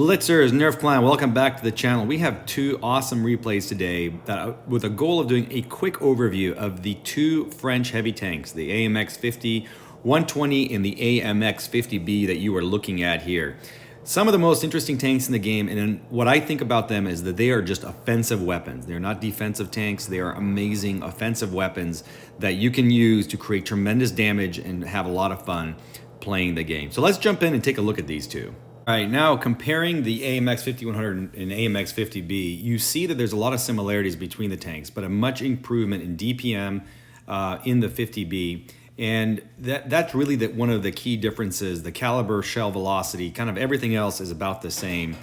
Blitzers, Nerf Clan, welcome back to the channel. We have two awesome replays today with a goal of doing a quick overview of the two French heavy tanks, the AMX 50-120 and the AMX 50B that you are looking at here. Some of the most interesting tanks in the game, and what I think about them is that they are just offensive weapons. They're not defensive tanks. They are amazing offensive weapons that you can use to create tremendous damage and have a lot of fun playing the game. So let's jump in and take a look at these two. All right, now comparing the AMX 5100 and AMX 50B, you see that there's a lot of similarities between the tanks, but a much improvement in DPM in the 50B. And that's really one of the key differences. The caliber, shell velocity, kind of everything else is about the same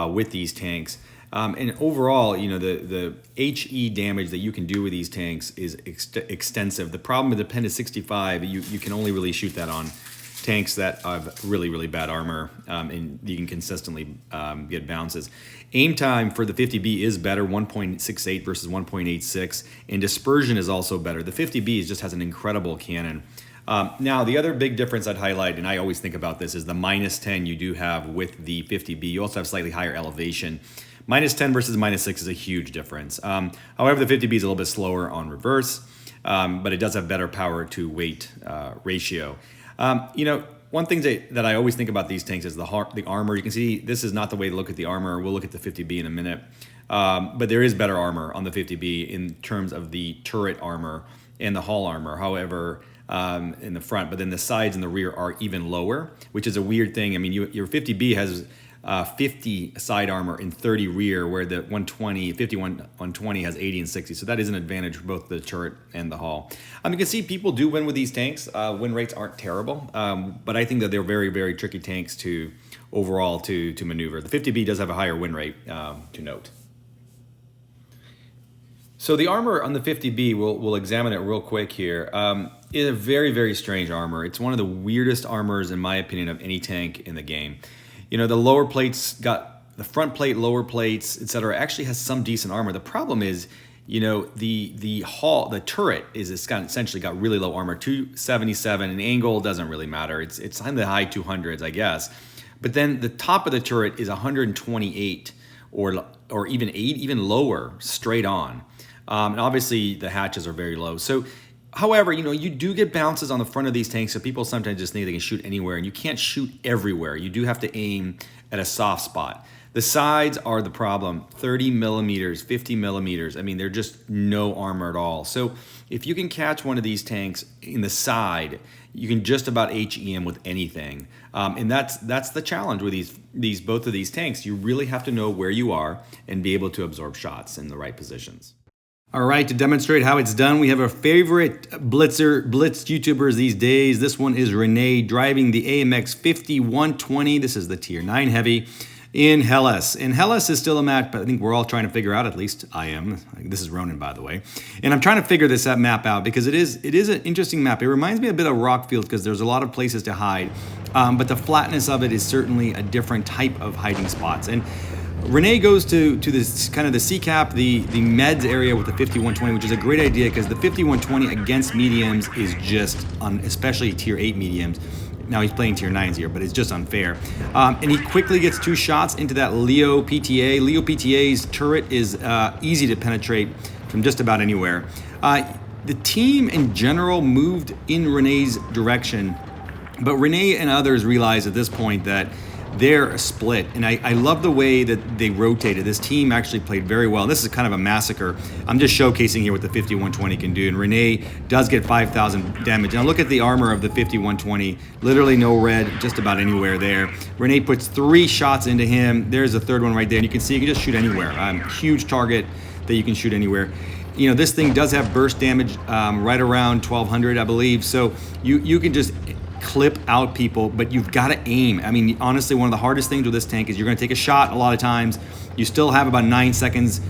with these tanks. And overall, you know, the HE damage that you can do with these tanks is extensive. The problem with the Pen 65, you can only really shoot that on tanks that have really bad armor, and you can consistently get bounces. Aim time for the 50B is better, 1.68 versus 1.86, and dispersion is also better. The 50B just has an incredible cannon. Now, the other big difference I'd highlight, and I always think about this, is the -10 you do have with the 50B. You also have slightly higher elevation. -10 versus -6 is a huge difference. However, the 50B is a little bit slower on reverse, but it does have better power to weight ratio. You know, one thing that I always think about these tanks is the armor. You can see this is not the way to look at the armor. We'll look at the 50B in a minute. But there is better armor on the 50B in terms of the turret armor and the hull armor. However, in the front, but then the sides and the rear are even lower, which is a weird thing. I mean, your 50B has 50 side armor and 30 rear, where the 120 has 80 and 60. So that is an advantage for both the turret and the hull. You can see people do win with these tanks. Win rates aren't terrible, but I think that they're very tricky tanks to overall to maneuver. The 50B does have a higher win rate to note. So the armor on the 50B, we'll examine it real quick here. Is a very strange armor. It's one of the weirdest armors, in my opinion, of any tank in the game. You know, the lower plates got the front plate, lower plates, etc. actually has some decent armor. The problem is, you know, the turret essentially got really low armor, 277, and angle doesn't really matter. It's in the high 200s, I guess. But then the top of the turret is 128 or even lower straight on. And obviously the hatches are very low. So however, you know, you do get bounces on the front of these tanks, so people sometimes just think they can shoot anywhere, and you can't shoot everywhere. You do have to aim at a soft spot. The sides are the problem, 30 millimeters, 50 millimeters. I mean, they're just no armor at all. So if you can catch one of these tanks in the side, you can just about HEM with anything. And that's the challenge with both of these tanks. You really have to know where you are and be able to absorb shots in the right positions. All right, to demonstrate how it's done, we have our favorite blitz YouTubers these days. This one is Rene driving the AMX 50-120. This is the Tier 9 heavy in Hellas. And Hellas is still a map, but I think we're all trying to figure out, at least I am. This is Ronan, by the way. And I'm trying to figure this map out because it is an interesting map. It reminds me a bit of Rockfield because there's a lot of places to hide, but the flatness of it is certainly a different type of hiding spots. And Rene goes to this kind of the CCAP, the meds area with the 50-120, which is a great idea because the 50-120 against mediums is just, especially Tier 8 mediums. Now he's playing Tier 9s here, but it's just unfair. And he quickly gets 2 shots into that Leo PTA. Leo PTA's turret is easy to penetrate from just about anywhere. The team in general moved in Rene's direction, but Rene and others realized at this point that they're split, and I love the way that they rotated. This team actually played very well. This is kind of a massacre. I'm just showcasing here what the 50-120 can do, and Rene does get 5,000 damage. Now look at the armor of the 50-120. Literally no red, just about anywhere there. Rene puts 3 shots into him. There's a third one right there, and you can see you can just shoot anywhere. Huge target that you can shoot anywhere. You know, this thing does have burst damage right around 1,200, I believe, so you can just clip out people, but you've got to aim. I mean, honestly, one of the hardest things with this tank is you're going to take a shot a lot of times. You still have about 6 seconds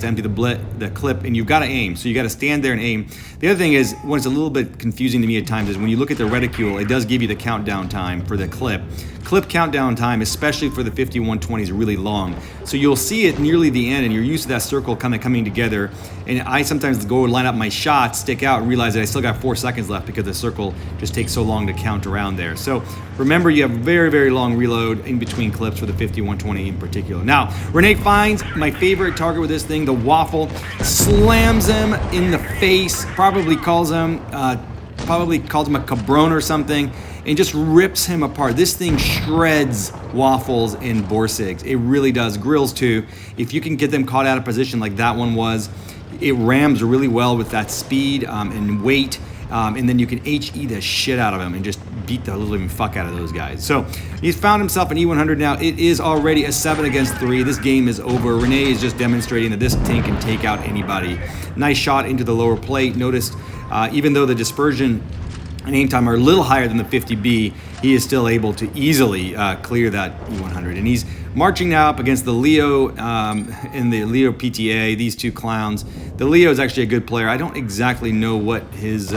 to empty the clip, and you've got to aim. So you got to stand there and aim. The other thing is, what's a little bit confusing to me at times is when you look at the reticule, it does give you the countdown time for the clip. Clip countdown time, especially for the 50-120, is really long. So you'll see it nearly the end, and you're used to that circle kind of coming together. And I sometimes go line up my shots, stick out, and realize that I still got 4 seconds left because the circle just takes so long to count around there. So remember, you have very, very long reload in between clips for the 50-120 in particular. Now, Rene finds my favorite target with this thing, the waffle, slams him in the face, probably calls him a cabron or something, and just rips him apart. This thing shreds waffles and Borsigs. It really does. Grills too. If you can get them caught out of position like that one was, it rams really well with that speed and weight. And then you can HE the shit out of him and just beat the living fuck out of those guys. So he's found himself an E100 now. It is already a 7 against 3. This game is over. Rene is just demonstrating that this tank can take out anybody. Nice shot into the lower plate. Noticed even though the dispersion and aim time are a little higher than the 50B, he is still able to easily clear that E100. And he's marching now up against the Leo in the Leo PTA, these two clowns. The Leo is actually a good player. I don't exactly know what his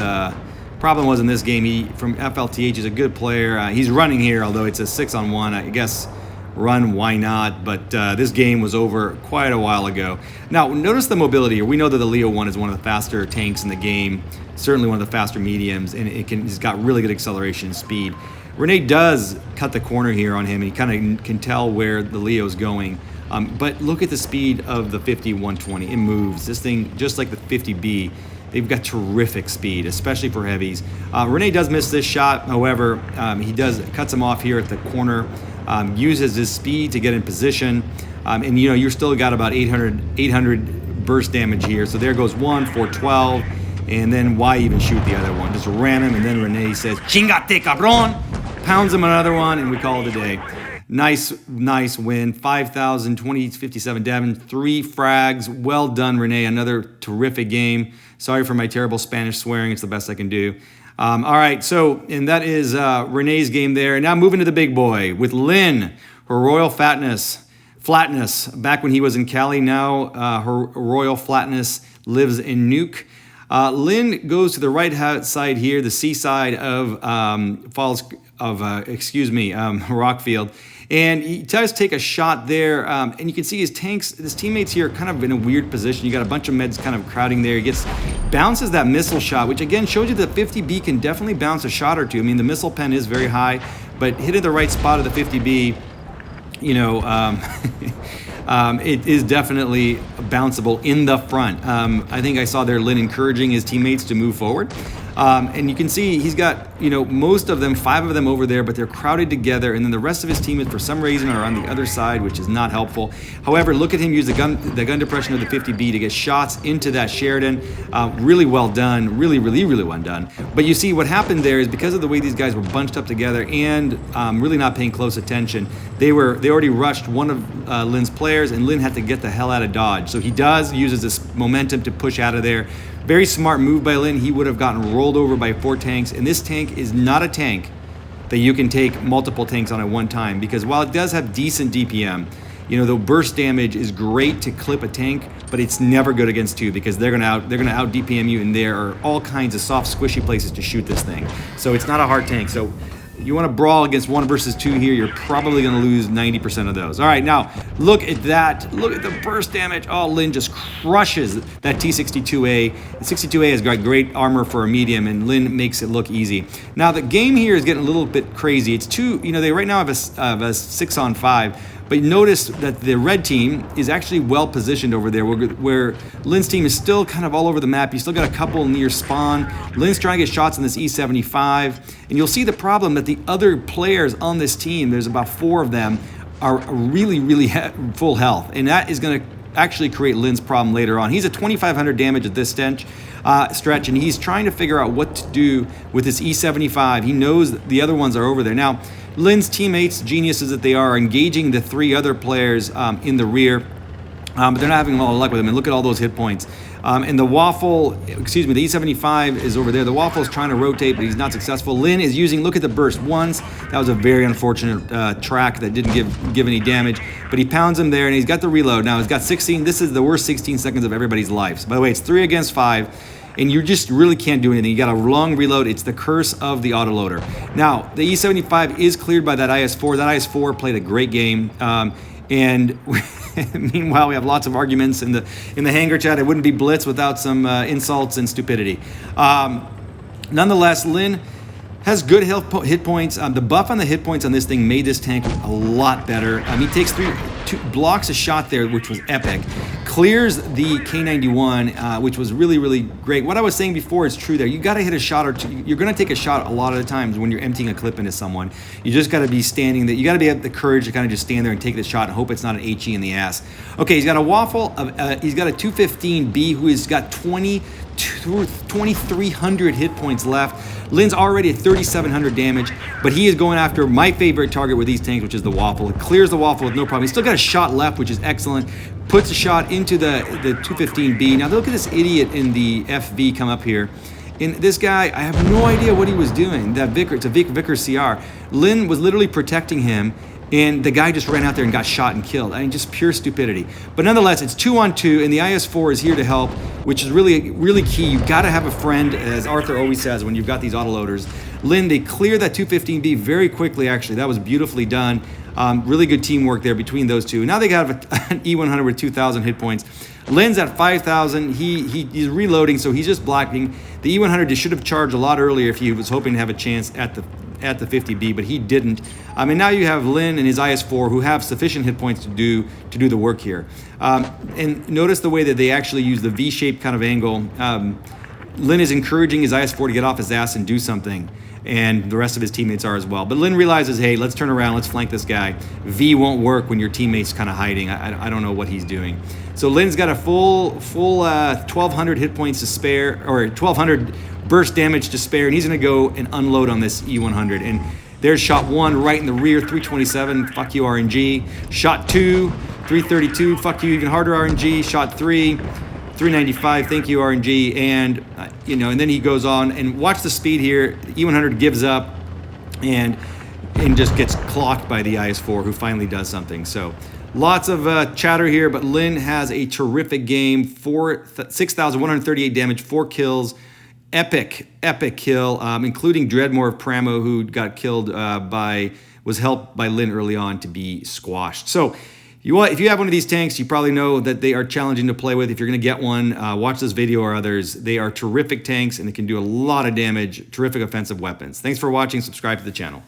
problem was in this game. He, from FLTH, is a good player. He's running here, although it's a 6-on-1. I guess run, why not? But this game was over quite a while ago. Now, notice the mobility here. We know that the Leo 1 is one of the faster tanks in the game, certainly one of the faster mediums, and it's got really good acceleration and speed. Rene does cut the corner here on him, and he kind of can tell where the Leo's going. But look at the speed of the 50-120. It moves. This thing, just like the 50B, they've got terrific speed, especially for heavies. Rene does miss this shot. However, he cuts him off here at the corner, uses his speed to get in position. And you know, you're still got about 800 burst damage here. So there goes 1, 412. And then why even shoot the other one? Just ram him, and then Rene says, "Chingate, cabron!" Pounds him another one, and we call it a day. Nice win. 5,000, 2057 Devon, 3 frags. Well done, Rene. Another terrific game. Sorry for my terrible Spanish swearing. It's the best I can do. All right, so, and that is Rene's game there. Now moving to the big boy with Lin, her royal flatness, back when he was in Cali. Now her royal flatness lives in Nuke. Lin goes to the right side here, the seaside of Rockfield, and he does take a shot there, and you can see his teammates here kind of in a weird position. You got a bunch of meds kind of crowding there. He bounces that missile shot, which again shows you that 50B can definitely bounce a shot or two. I mean, the missile pen is very high, but hitting the right spot of the 50B, you know, it is definitely bounceable in the front. I think I saw there Lin encouraging his teammates to move forward. And you can see he's got, you know, most of them, 5 of them over there, but they're crowded together. And then the rest of his teammates, for some reason, are on the other side, which is not helpful. However, look at him use the gun depression of the 50B to get shots into that Sheridan. Really well done. Really well done. But you see what happened there is because of the way these guys were bunched up together and really not paying close attention, they already rushed one of Lin's players, and Lin had to get the hell out of Dodge. So he uses this momentum to push out of there. Very smart move by Lin. He would have gotten rolled over by 4 tanks, and this tank is not a tank that you can take multiple tanks on at one time, because while it does have decent DPM, you know, the burst damage is great to clip a tank, but it's never good against 2 because they're gonna out DPM you, and there are all kinds of soft, squishy places to shoot this thing. So it's not a hard tank. So you want to brawl against 1 versus 2 here, you're probably going to lose 90% of those. All right, now look at that. Look at the burst damage. Oh, Lin just crushes that T62A. The 62A has got great armor for a medium, and Lin makes it look easy. Now the game here is getting a little bit crazy. It's they right now have a 6-on-5. But notice that the red team is actually well positioned over there, where Lin's team is still kind of all over the map. You still got a couple near spawn. Lin's trying to get shots in this E75. And you'll see the problem that the other players on this team, there's about 4 of them, are really full health. And that is going to actually create Lin's problem later on. He's at 2,500 damage at this stretch, and he's trying to figure out what to do with this E75. He knows that the other ones are over there. Now, Lin's teammates, geniuses that they are engaging the 3 other players in the rear, but they're not having a lot of luck with them. And look at all those hit points. And the the E75 is over there. The Waffle is trying to rotate, but he's not successful. Lin is using, look at the burst once. That was a very unfortunate track that didn't give any damage, but he pounds him there, and he's got the reload. Now he's got 16. This is the worst 16 seconds of everybody's lives. By the way, it's 3 against 5. And you just really can't do anything. You got a long reload. It's the curse of the autoloader. Now, the E75 is cleared by that IS-4. That IS-4 played a great game. And meanwhile, we have lots of arguments in the hangar chat. It wouldn't be Blitz without some insults and stupidity. Nonetheless, Lin Has good hit points. The buff on the hit points on this thing made this tank a lot better. He takes blocks a shot there, which was epic. Clears the K91, which was really, really great. What I was saying before is true there. You got to hit a shot or two. You're going to take a shot a lot of the times when you're emptying a clip into someone. You just got to be standing there. You got to have the courage to kind of just stand there and take the shot and hope it's not an HE in the ass. Okay, he's got a waffle. He's got a 215B who has got 2,300 hit points left. Lin's already at 3,700 damage, but he is going after my favorite target with these tanks, which is the waffle. It clears the waffle with no problem. He's still got a shot left, which is excellent. Puts a shot into the 215B. Now look at this idiot in the FV come up here. And this guy, I have no idea what he was doing. That Vicker, it's a Vickers CR. Lin was literally protecting him, and the guy just ran out there and got shot and killed. I mean, just pure stupidity. But nonetheless, it's 2-on-2, and the IS-4 is here to help, which is really, really key. You've got to have a friend, as Arthur always says, when you've got these autoloaders. Lin, they clear that 215B very quickly, actually. That was beautifully done. Really good teamwork there between those two. Now they got an E100 with 2,000 hit points. Lin's at 5,000. He's reloading, so he's just blocking. The E100 should have charged a lot earlier if he was hoping to have a chance at the 50B, but he didn't. And now you have Lin and his IS-4 who have sufficient hit points to do the work here. And notice the way that they actually use the V-shaped kind of angle. Lin is encouraging his IS-4 to get off his ass and do something, and the rest of his teammates are as well. But Lin realizes, hey, let's turn around, let's flank this guy. V won't work when your teammate's kind of hiding. I don't know what he's doing. So Lin's got a full 1,200 hit points to spare, or 1,200 burst damage to spare, and he's gonna go and unload on this E100. And there's shot 1 right in the rear, 327, fuck you RNG. Shot 2, 332, fuck you even harder RNG. Shot 3, 395, thank you RNG. And and then he goes on, and watch the speed here. E100 gives up and just gets clocked by the IS-4, who finally does something. So lots of chatter here, but Lin has a terrific game. 6,138 damage, 4 kills. Epic kill, including Dreadmore of Pramo, who got killed was helped by Lin early on to be squashed. So if you have one of these tanks, you probably know that they are challenging to play with. If you're going to get one, watch this video or others. They are terrific tanks, and they can do a lot of damage, terrific offensive weapons. Thanks for watching. Subscribe to the channel.